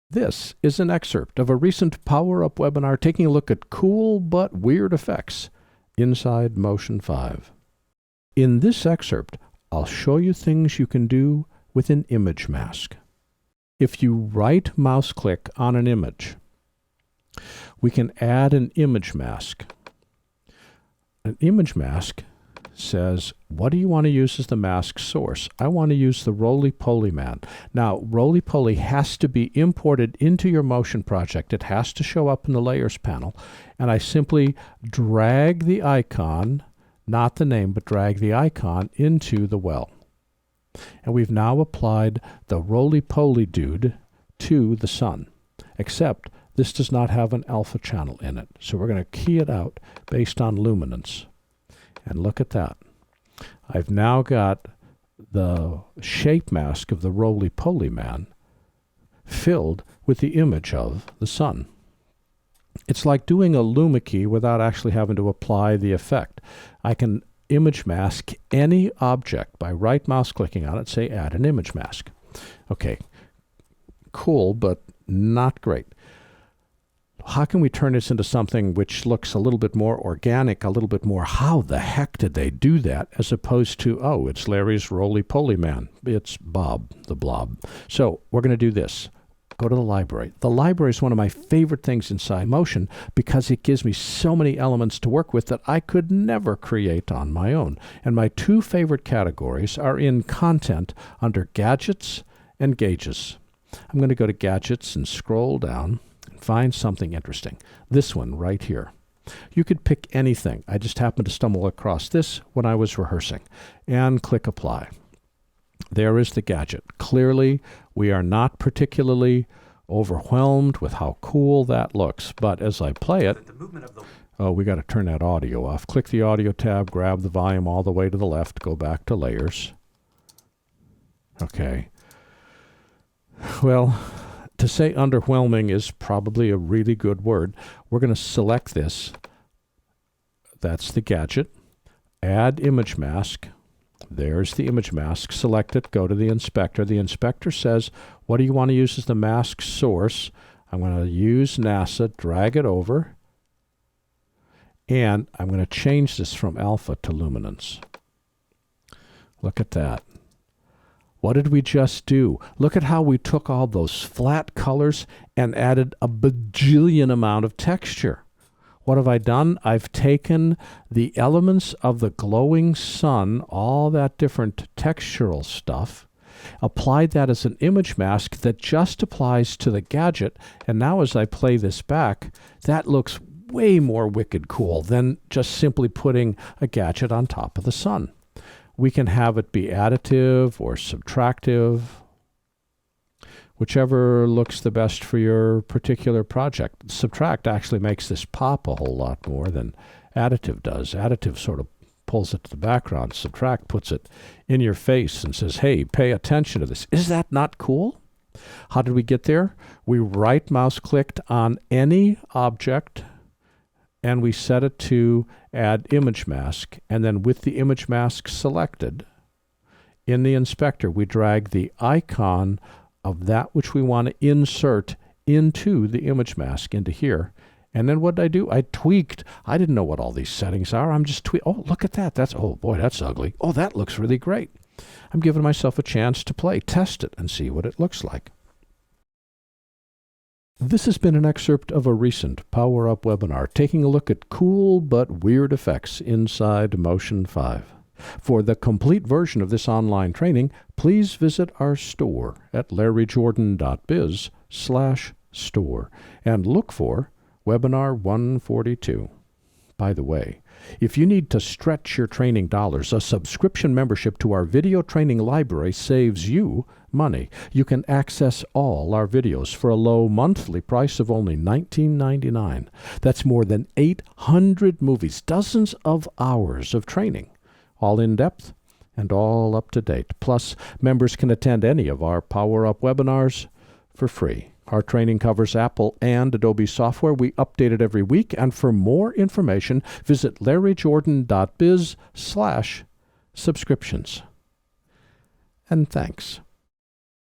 This is an excerpt of a recent Power Up webinar taking a look at cool but weird effects inside Motion 5. In this excerpt, I'll show you things you can do with an image mask. If you right mouse click on an image, we can add an image mask. An image mask says, what do you want to use as the mask source? I want to use the roly-poly man. Now, roly-poly has to be imported into your motion project. It has to show up in the layers panel. And I simply drag the icon, not the name, but drag the icon into the well. And we've now applied the roly-poly dude to the sun, except this does not have an alpha channel in it. So we're going to key it out based on luminance. And look at that. I've now got the shape mask of the roly-poly man filled with the image of the sun. It's like doing a luma key without actually having to apply the effect. I can image mask any object by right mouse clicking on it, say add an image mask. Okay, cool, but not great. How can we turn this into something which looks a little bit more organic, a little bit more, how the heck did they do that, as opposed to, oh, it's Larry's roly-poly man. It's Bob, the blob. So we're going to do this. Go to the library. The library is one of my favorite things inside Motion because it gives me so many elements to work with that I could never create on my own. And my two favorite categories are in Content under Gadgets and Gauges. I'm going to go to Gadgets and scroll down. Find something interesting. This one right here. You could pick anything. I just happened to stumble across this when I was rehearsing. And click Apply. There is the gadget. Clearly, we are not particularly overwhelmed with how cool that looks. But as I play it, oh, we got to turn that audio off. Click the audio tab, grab the volume all the way to the left, go back to layers. Okay. Well, to say underwhelming is probably a really good word. We're going to select this. That's the gadget. Add image mask. There's the image mask. Select it. Go to the inspector. The inspector says, what do you want to use as the mask source? I'm going to use NASA, drag it over, and I'm going to change this from alpha to luminance. Look at that. What did we just do? Look at how we took all those flat colors and added a bajillion amount of texture. What have I done? I've taken the elements of the glowing sun, all that different textural stuff, applied that as an image mask that just applies to the gadget, and now as I play this back, that looks way more wicked cool than just simply putting a gadget on top of the sun. We can have it be additive or subtractive, whichever looks the best for your particular project. Subtract actually makes this pop a whole lot more than additive does. Additive sort of pulls it to the background. Subtract puts it in your face and says, hey, pay attention to this. Is that not cool? How did we get there? We right mouse clicked on any object and we set it to add image mask, and then with the image mask selected, in the inspector we drag the icon of that which we want to insert into the image mask into here. And then what did I do? I tweaked. I didn't know what all these settings are. I'm just oh, look at that. That's, oh boy, that's ugly. Oh, that looks really great. I'm giving myself a chance to play, test it, and see what it looks like. This has been an excerpt of a recent Power Up webinar taking a look at cool but weird effects inside Motion 5. For the complete version of this online training, please visit our store at larryjordan.biz/store and look for Webinar 142. By the way, if you need to stretch your training dollars, a subscription membership to our video training library saves you money. You can access all our videos for a low monthly price of only $19.99. That's more than 800 movies, dozens of hours of training, all in-depth and all up-to-date. Plus, members can attend any of our Power Up webinars for free. Our training covers Apple and Adobe software. We update it every week. And for more information, visit larryjordan.biz/subscriptions. And thanks.